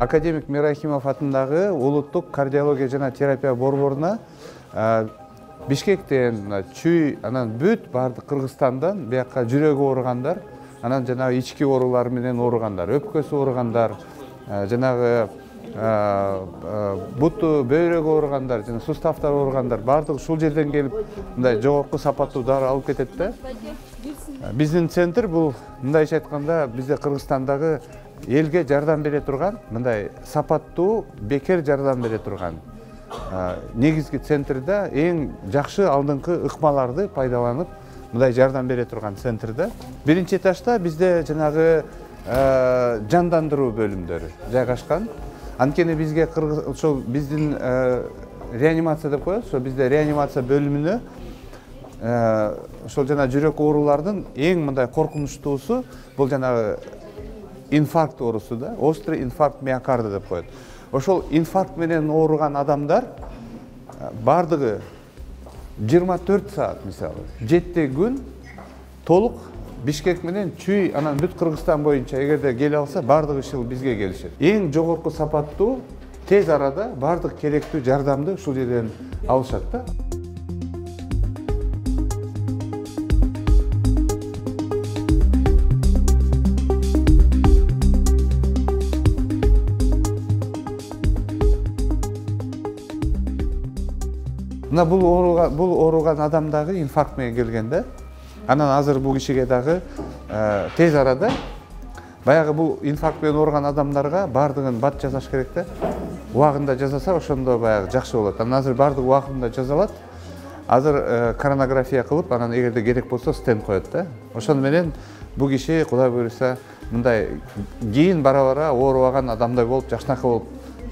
Академик Мирахимов атындагы улуттук кардиология жана терапия борборуна Бишкектен, Чүй, анан бүт бардык Кыргызстандан бияка жүрөгү ооругандар, анан жанагы ички оорулар менен ооругандар, өпкөсү ооругандар, жанагы буту бөйрөгү ооругандар, жана суставдар ооругандар бардыгы ушул жерден келип мындай жогорку сапаттуу дары алып кетет да. Биздин центр бул мындайча айтканда бизде Кыргызстандагы элге жардам бере турган, мындай сапаттуу, бекер жардам бере турган негизги центрде эң жакшы алдыңкы ыкмаларды пайдаланып мындай жардам бере турган центрде. Биринчи этажда бизде жанагы жандандыруу бөлүмдөрү жайгашкан. Анткени бизге ошол биздин реанимация деп коебуз, ошо бизде реанимация бөлүмүнө ошол жана жүрөк оорулардын эң мындай коркунучтуусу бул жанагы инфаркт оорусу да, острый инфаркт миокарда деп коет. Ошол инфаркт менен ооруган адамдар бардыгы 24 саат, мисалы, 7 күн толук Бишкек менен Чүй, анан бүт Кыргызстан боюнча эгерде келе алса, бардыгы ушул бизге келишет. Эң жогорку сапаттуу, тез арада бардык керектүү жардамды ушул жерден алышат да. Мына бул ооруган адам дагы инфаркт менен келген да. Анан азыр бул кишиге дагы тез арада баягы бул инфаркт менен ооруган адамдарга бардыгын бат жасаш керек да. Убагында жасаса ошондо баягы жакшы болот. Анан азыр бардыгы убагында жасалат. Азыр коронография кылып, анан эгерде керек болсо стенд коет да. Ошону менен бул киши Кудай буйруса мындай кийин бара-бара оорубаган адамдай болуп, жакшынакай болуп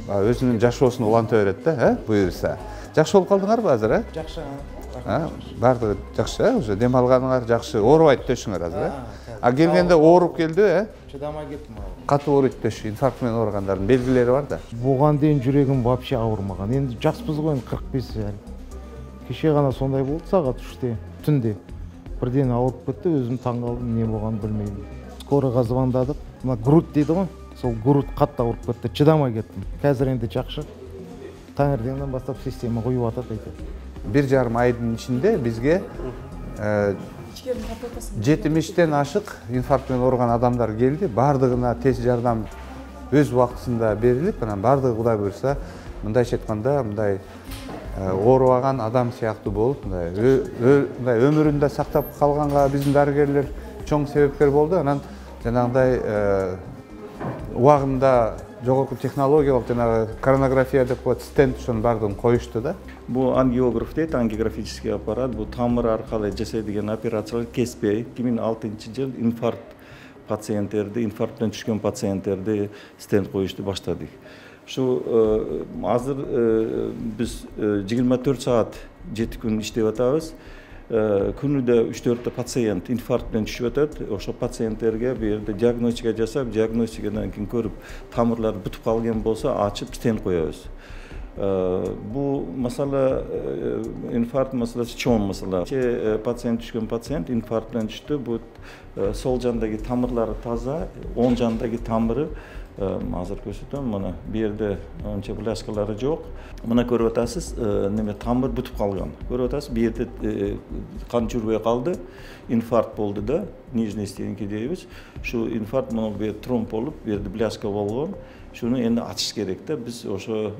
өзүнүн жашоосун уланта берет да, буйруса. Жакшы болуп калдыңарбы азыр, Жакшы. Бардыгы жакшы, уже дем алганыңар жакшы, оорубайт төшүңөр азыр, келгенде ооруп келди, Чыдамай кеттим. Катуу ооруйт төшү, инфаркт менен ооругандардын белгилери бар да. Буган дейин жүрөгүм вообще ауырмаган. Энди жакшпыз го, 45 жаш. Кеше гана сондай болду, саат 3-те, түндө. Бирден ауырып кетти, өзүм таң калдым, эмне болгонун билбейм. Скорыйга звондадык. Мына грудь дейди го, сол грудь катты ауырып кетти, чыдамай кеттим. Азыр энди жакшы. Таңертеңден баштап система коюп атат айтат. 1,5 айдын ичинде бизге 70-тен ашык инфаркт менен ооруган адамдар келди. Бардыгына тез жардам өз убактысында берилип, анан бардыгы Кудай буйруса мындайча айтканда мындай оорубаган адам сыяктуу болуп, мындай өмүрүндө сактап калганга биздин дарыгерлер чоң себепкер болду. Анан жанагындай убагында жогорку технологиялык жанагы коронография деп коет, стенд ошонун бардыгын коюшту да. Бул ангиограф дейт, ангиографический аппарат, бул тамыр аркылуу жасалган операциялар кеспей 2006-жылы инфаркт пациенттерди, инфаркттан түшкөн пациенттерди стенд коюшту баштадык. Ушу азыр биз 24 саат 7 күн иштеп атабыз. Күнүдө 3-4 пациент инфаркт менен түшүп атат. Ошо пациенттерге бу жерде диагностика жасап, диагностикадан кийин көрүп, тамырлары бүтүп калган болсо, ачып стенд коебуз. Бу масала инфаркт маселеси чоң масала. Пациент түшкөн пациент инфаркттан түштү. Бу сол жандагы тамырлары таза, оң жандагы тамыры азыр көрсөтөм, мына бу жерде анча бляшкалары жок. Мына көрүп атасыз, неме тамыр бүтүп калган. Көрүп атасыз, бу жерде кан жүрбөй калды, инфаркт болду да, нижний стенки дейбиз. Ушу инфаркт мына бу тромб болуп, бу жерде бляшка болгон. Шуну энди ачыш керек да. Биз ошо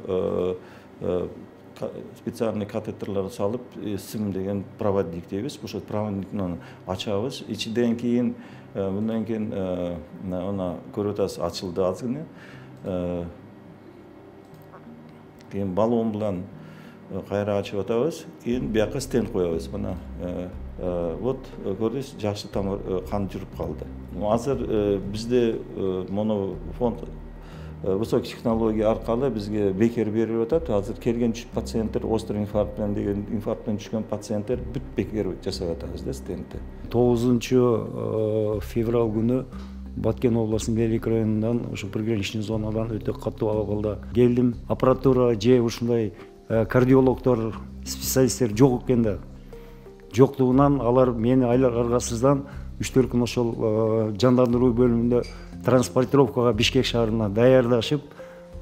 специальный катетерлерди салып, сим деген проводник дейбиз. Ошо проводниктен ачабыз. Ичиден кийин мындан кийин ана көрүп атасыз, ачылды азгыны. Кийин баллон менен кайра ачып атабыз. Кийин бияка стенд коебуз. Мына вот көрдүңүз, жакшы тамыр кан жүрүп калды. Азыр бизде моно фонд высокий технология аркылуу бизге бекер берилип атат. Азыр келген пациенттер, острый инфаркт менен деген инфаркттан түшкөн пациенттер бүт бекер жасап атабыз да стендти. 9 февраль күнү Баткен областынын Велик районунан, ошо приграничный зонадан өтө катуу абалда келдим. Аппаратура же ушундай кардиологдор, специалисттер жок экен да. Жоктугунан алар мени аргасыздан 3-4 күн ошол жандандыруу бөлүмүндө транспортировкага Бишкек шаарына даярдашып,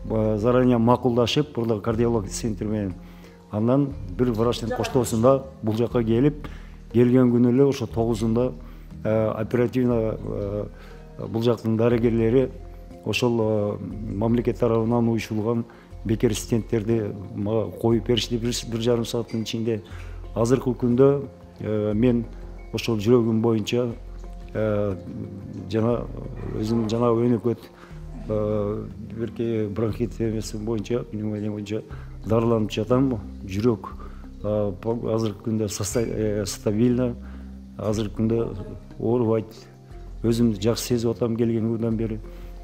заранее макулдашып burada кардиолог центр менен андан бир врачтын коштоосунда бул жака келген күнү эле ошо 9-унда оперативно бул жактын дарыгерлери ошол мамлекет тарабынан уюшулган бекер стенттерди мага коюп беришти 1,5 сааттын ичинде. Азыркы күндө мен ошол жүрөгүм боюнча жана өзүм жана өнөкөт бирки бронхит эмеси боюнча, пневмония боюнча дарыланып жатам. Жүрөк азыркы күндө стабильно, азыркы күндө оорубайт. Өзүмдү жакшы сезип атам келген күндөн бери.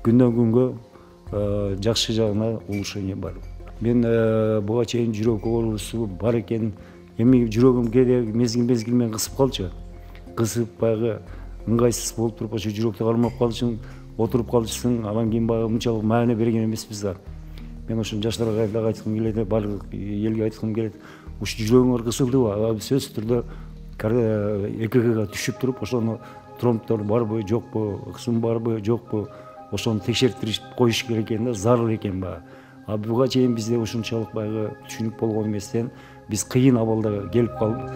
Күндөн күнгө жакшы жагына улучшение бар. Мен буга чейин жүрөк оорусу бар экен. Эми жүрөгүм кээде мезгил менен кысып калчу. Кысып баягы ыңгайсыз болуп туруп ошо жүрөктү кармап калышың, отуруп калышсың, анан кийин баягы мынчалык маани берген эмеспиз да. Мен ошо жаштарга дагы айткым келет, барлык элге айткым келет. Ушу жүрөгүңөр кысылдыбы? Сөзсүз түрдө ЭКГга түшүп туруп, ошону тромбдор барбы, жокпу, кысым барбы, жокпу, ошону текшертирип коюш керек экен да, зарыл экен баягы. Буга чейин бизде ушунчалык баягы түшүнүк болгон эместен биз кыйын абалда келип калдык.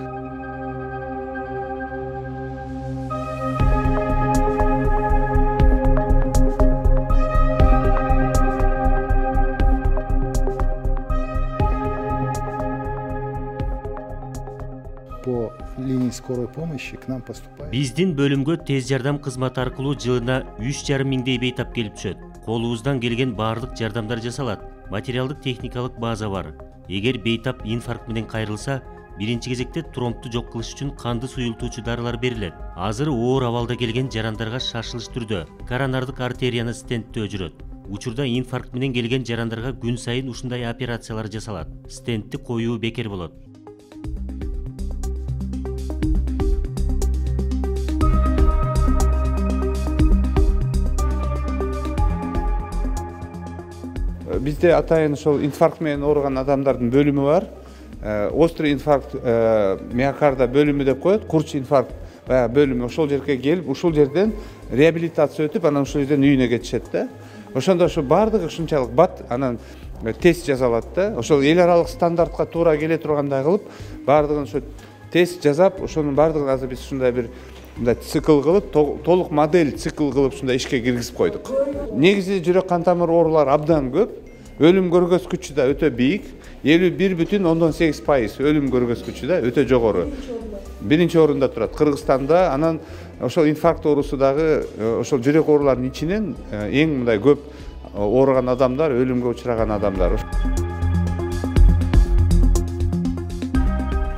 По линии скорой помощи к нам поступает. Биздин бөлүмгө тез жардам кызматы аркылуу жылына 3,5 миңдей бейтап келип түшөт. Колубуздан келген баардык жардамдар жасалат. Материалдык техникалык база бар. Эгер бейтап инфаркт менен кайрылса, биринчи кезекте тромбду жок кылыш үчүн канды суюлтуучу дарылар берилет. Азыр оор абалда келген жарандарга шашылыш түрдө коронардык артерияны стенттөө жүрөт. Учурда инфаркт менен келген жарандарга күн сайын ушундай операциялар жасалат. Стентти коюу бекер болот. Бизде атайын ошол инфаркт менен ооруган адамдардын бөлүмү бар. Острый инфаркт миокарда бөлүмү деп коет, курч инфаркт бөлүмү. Ошол жерге келип, ушул жерден реабилитация өтүп, анан ушул жерден үйүнө кетишет да. Ошондо ошо баардыгы ушунчалык бат, анан тест жасалат да. Ошол эл аралык стандартка туура келе тургандай кылып, баардыгын ошо тест жасап, ошонун баардыгын азыр биз ушундай бир цикл кылып, толук модель цикл кылып ушундай ишке киргизип койдук. Негизи жүрөк кан тамыр оорулары абдан көп. Өлүм көргөзгүчү да өтө бийик. 51,8% өлүм көргөзгүчү да өтө жогору. Биринчи орунда турат Кыргызстанда, анан ошол инфаркт оорусу дагы ошол жүрөк ооруларынын ичинен эң мындай көп ооруган адамдар, өлүмгө учураган адамдар.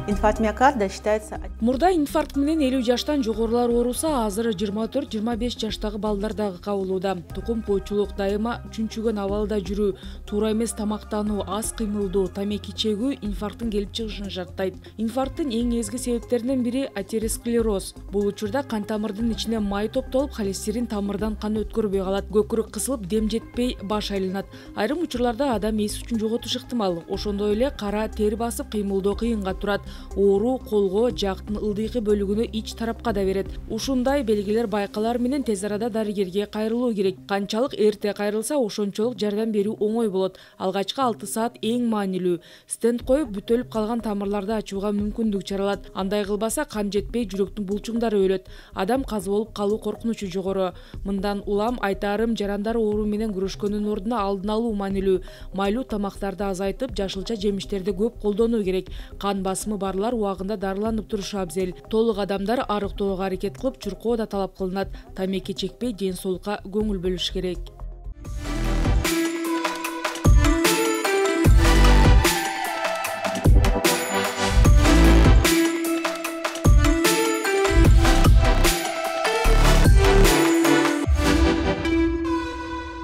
Инфаркт миокарда считается... Мурда инфаркт менен 50 жаштан жогорулар ооруса, азыр 24-25 жаштагы балдар дагы кабылууда. Тукум койчулук, дайыма чүнчүгөн абалда жүрүү, туура эмес тамактануу, аз кыймылдоо, тамеки чегүү инфаркттын келип чыгышын шарттайт. Инфаркттын эң эзги себептеринен бири атеросклероз. Бул учурда кан тамырдын ичине май топтолуп, холестерин тамырдан кан өткөрбөй калат, көкүрөк кысылып, дем жетпей баш айланат. Айрым учурларда адам эс үчүн жоготуш ыктымал. Ошондой эле кара тер басып кыймылдоо кыйынга турат. Оору колго, жактын ылдыйкы бөлүгүнө ич тарапка да берет. Ушундай белгилер байкалар менен тез арада дарыгерге кайрылуу керек. Канчалык эрте кайрылса, ошончолук жардам берүү оңой болот. Алгачкы 6 саат эң маанилүү. Стенд коюп, бүтөлүп калган тамырларды ачууга мүмкүндүк жаралат. Андай кылбаса, кан жетпей жүрөктүн булчуңдары өлөт. Адам казы болуп калуу коркунучу жогору. Мындан улам айтарым, жарандар оору менен күрөшкөндүн ордуна алдын алуу маанилүү. Майлуу тамактарды азайтып, жашылча жемиштерди көп колдонуу керек. Кан басымы барлар убагында дарыланып турушу абзел. Толук адамдар арыктоого аракет кылып, чуркоо да талап кылынат. Тамеки чекпей, ден соолукка көңүл бөлүш керек.